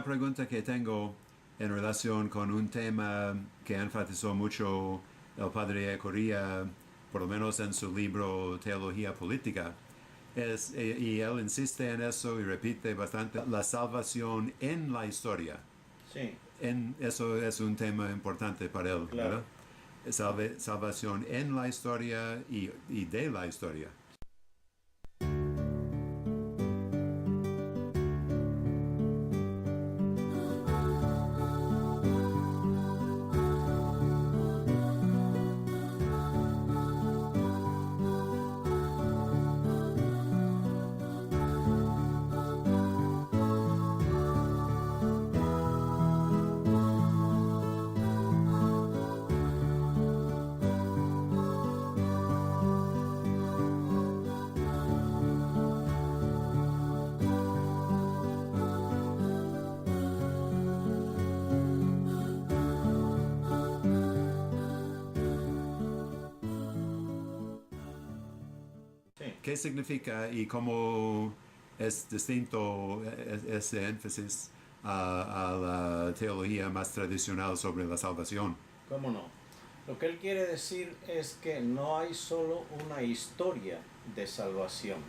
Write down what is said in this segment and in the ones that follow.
una pregunta que tengo en relación con un tema que enfatizó mucho el padre Ecoría, por lo menos en su libro Teología Política, y él insiste en eso y repite bastante, la salvación en la historia. Sí, Eso es un tema importante para él, claro. ¿verdad? Salvación en la historia y de la historia. Sí. ¿Qué significa y cómo es distinto ese énfasis a la teología más tradicional sobre la salvación? ¿Cómo no? Lo que él quiere decir es que no hay solo una historia de salvación,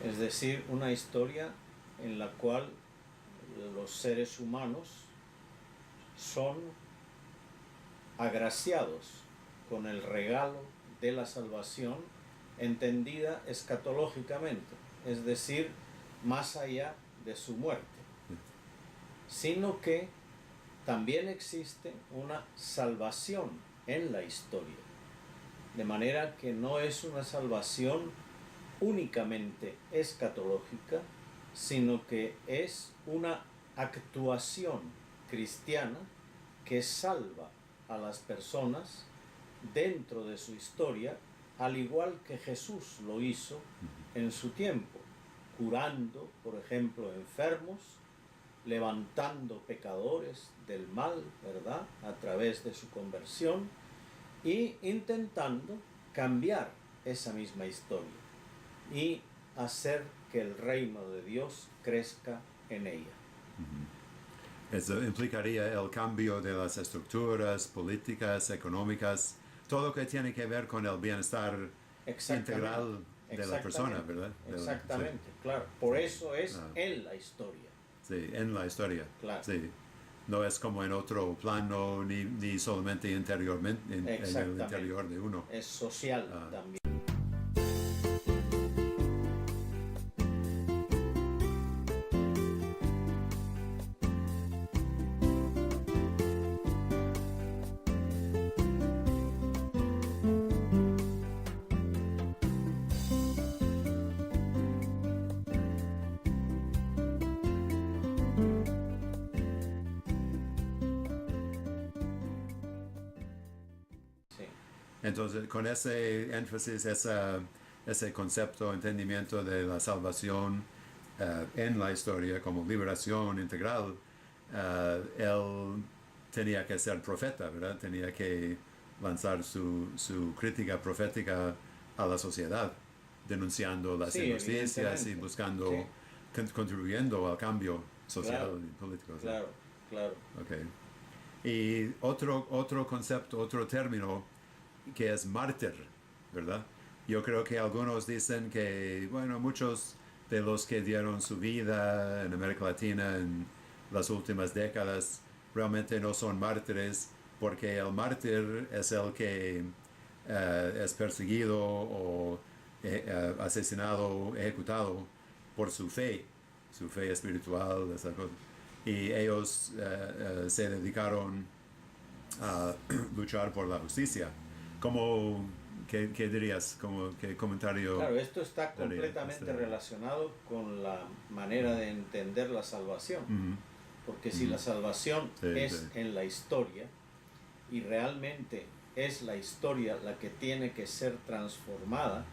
es decir, una historia en la cual los seres humanos son agraciados con el regalo de la salvación entendida escatológicamente, es decir, más allá de su muerte, sino que también existe una salvación en la historia, de manera que no es una salvación únicamente escatológica, sino que es una actuación cristiana que salva a las personas dentro de su historia, al igual que Jesús lo hizo en su tiempo, curando, por ejemplo, enfermos, levantando pecadores del mal, ¿verdad?, a través de su conversión, y intentando cambiar esa misma historia y hacer que el reino de Dios crezca en ella. Eso implicaría el cambio de las estructuras políticas, económicas, todo lo que tiene que ver con el bienestar integral de la persona, ¿verdad? Exactamente, Sí. claro. Por eso es en la historia. Sí, en la historia. Claro. Sí. No es como en otro plano, ni solamente interiormente, en el interior de uno. Es social también. Sí. Entonces, con ese énfasis, ese concepto, entendimiento de la salvación en la historia como liberación integral, él tenía que ser profeta, ¿verdad? Tenía que lanzar su crítica profética a la sociedad, denunciando las Sí, injusticias y evidentemente. buscando, Sí. contribuyendo al cambio social Claro, y político. ¿Sí? claro, claro. Okay. Y otro concepto, otro término que es mártir, ¿verdad? Yo creo que algunos dicen que, bueno, muchos de los que dieron su vida en América Latina en las últimas décadas realmente no son mártires, porque el mártir es el que es perseguido o asesinado, ejecutado por su fe espiritual, esa cosa. Y ellos se dedicaron a luchar por la justicia. ¿Cómo, qué dirías? ¿Qué comentario? Claro, esto está daría? completamente relacionado con la manera de entender la salvación. Porque si la salvación es en la historia, y realmente es la historia la que tiene que ser transformada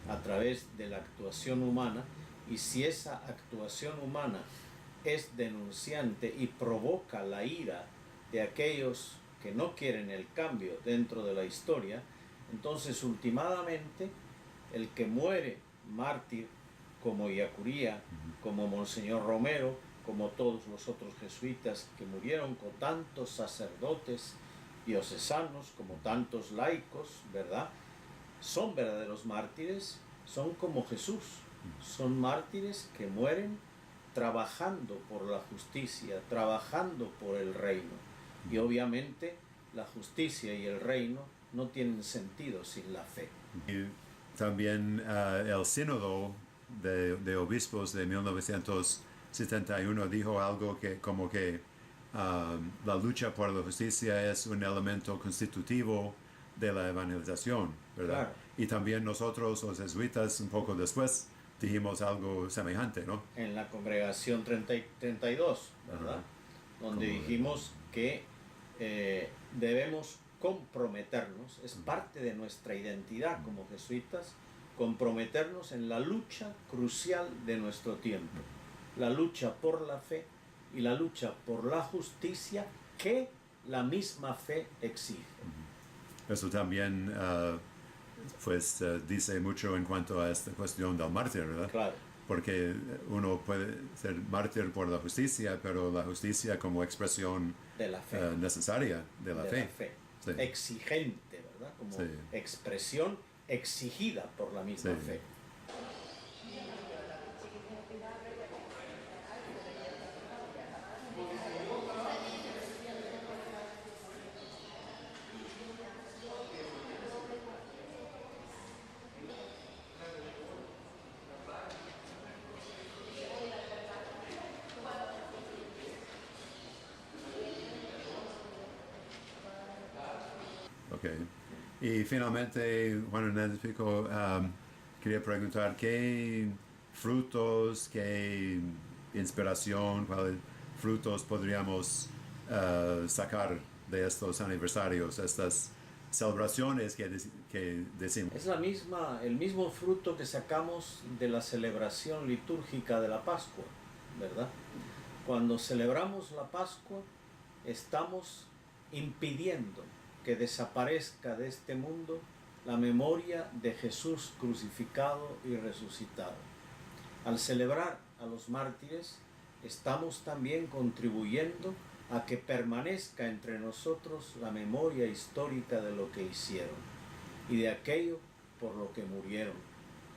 a través de la actuación humana, y si esa actuación humana es denunciante y provoca la ira de aquellos que no quieren el cambio dentro de la historia, entonces últimamente el que muere mártir como Iacuría, como Monseñor Romero, como todos los otros jesuitas que murieron, con tantos sacerdotes diocesanos, como tantos laicos, ¿verdad? Son verdaderos mártires, son como Jesús, son mártires que mueren trabajando por la justicia, trabajando por el reino. Y obviamente la justicia y el reino no tienen sentido sin la fe. Y también el sínodo de obispos de 1971 dijo algo que como que la lucha por la justicia es un elemento constitutivo de la evangelización, ¿verdad? Claro. Y también nosotros, los jesuitas, un poco después dijimos algo semejante, ¿no? En la congregación 32, ¿verdad? Donde dijimos que debemos comprometernos, es parte de nuestra identidad como jesuitas, comprometernos en la lucha crucial de nuestro tiempo, la lucha por la fe y la lucha por la justicia que la misma fe exige. Eso también dice mucho en cuanto a esta cuestión del mártir, ¿verdad? Claro. Porque uno puede ser mártir por la justicia, pero la justicia como expresión de la fe. Necesaria de la fe. Sí. Exigente, ¿verdad? Como expresión exigida por la misma fe. Okay. Y finalmente, Juan Hernández Pico, quería preguntar qué frutos, qué inspiración, cuáles frutos podríamos sacar de estos aniversarios, estas celebraciones que decimos. Es el mismo fruto que sacamos de la celebración litúrgica de la Pascua, ¿verdad? Cuando celebramos la Pascua, estamos impidiendo que desaparezca de este mundo la memoria de Jesús crucificado y resucitado. Al celebrar a los mártires, estamos también contribuyendo a que permanezca entre nosotros la memoria histórica de lo que hicieron y de aquello por lo que murieron,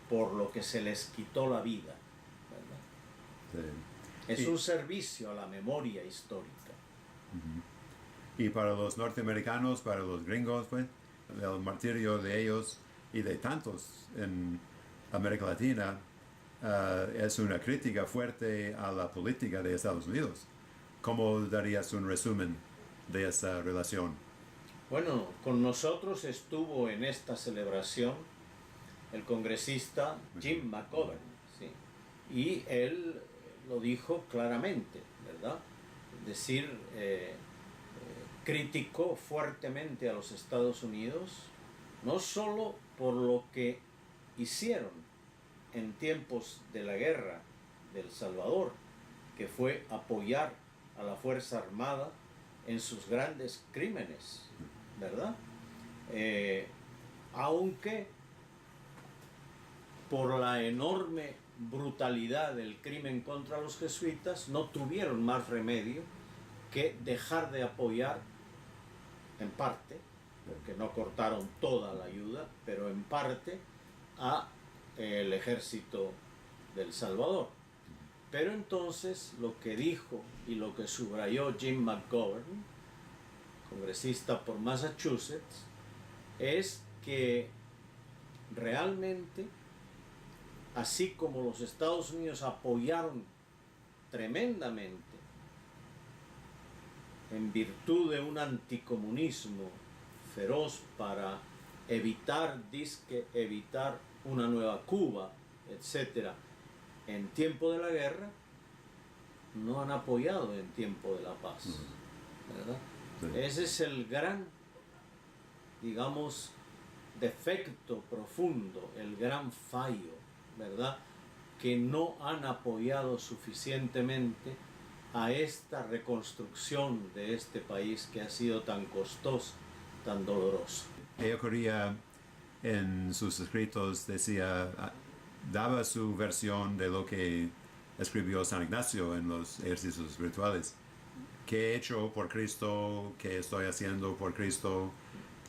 por lo que se les quitó la vida, ¿verdad? Sí. Es un servicio a la memoria histórica. Y para los norteamericanos, para los gringos, pues, el martirio de ellos y de tantos en América Latina es una crítica fuerte a la política de Estados Unidos. ¿Cómo darías un resumen de esa relación? Bueno, con nosotros estuvo en esta celebración el congresista Jim McGovern, ¿sí? Y él lo dijo claramente, ¿verdad? Es decir, criticó fuertemente a los Estados Unidos, no solo por lo que hicieron en tiempos de la guerra del Salvador, que fue apoyar a la Fuerza Armada en sus grandes crímenes, ¿verdad? Aunque por la enorme brutalidad del crimen contra los jesuitas, no tuvieron más remedio que dejar de apoyar en parte, porque no cortaron toda la ayuda, pero en parte a el ejército del Salvador. Pero entonces lo que dijo y lo que subrayó Jim McGovern, congresista por Massachusetts, es que realmente, así como los Estados Unidos apoyaron tremendamente en virtud de un anticomunismo feroz para evitar una nueva Cuba, etc., en tiempo de la guerra, no han apoyado en tiempo de la paz, ¿verdad? Sí. Ese es el gran, digamos, defecto profundo, el gran fallo, ¿verdad? Que no han apoyado suficientemente a esta reconstrucción de este país que ha sido tan costosa, tan dolorosa. Ella Correa en sus escritos daba su versión de lo que escribió San Ignacio en los ejercicios virtuales. ¿Qué he hecho por Cristo? ¿Qué estoy haciendo por Cristo?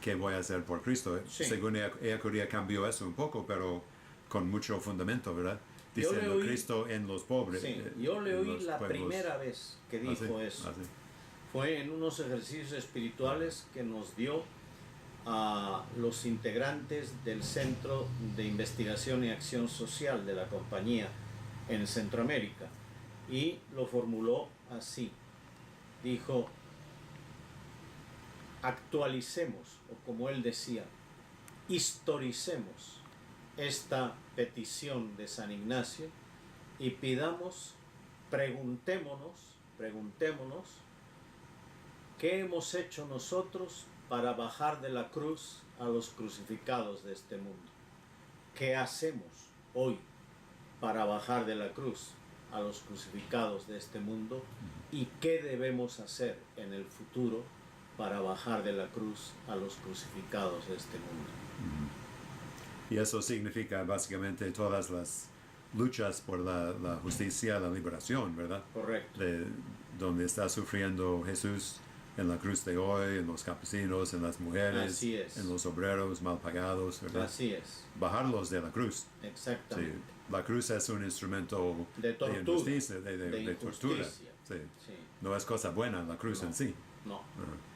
¿Qué voy a hacer por Cristo? Sí. Según ella cambió eso un poco, pero con mucho fundamento, ¿verdad? Yo Diciendo le oí- Cristo en los pobres. Sí, yo le en oí los la pueblos. primera vez que dijo Así, eso. así. Fue en unos ejercicios espirituales que nos dio a los integrantes del Centro de Investigación y Acción Social de la compañía en Centroamérica. Y lo formuló así. Dijo, actualicemos, o como él decía, historicemos esta petición de San Ignacio y preguntémonos, ¿qué hemos hecho nosotros para bajar de la cruz a los crucificados de este mundo? ¿Qué hacemos hoy para bajar de la cruz a los crucificados de este mundo? ¿Y qué debemos hacer en el futuro para bajar de la cruz a los crucificados de este mundo? Y eso significa básicamente todas las luchas por la justicia, la liberación, ¿verdad? Correcto. De donde está sufriendo Jesús en la cruz de hoy, en los campesinos, en las mujeres, Así es. en los obreros mal pagados, ¿verdad? Así es, Bajarlos de la cruz. Sí. exactamente. La cruz es un instrumento De tortura, injusticia, de de tortura. injusticia. Sí. Sí. No es cosa buena la cruz No. en sí. No. Ajá.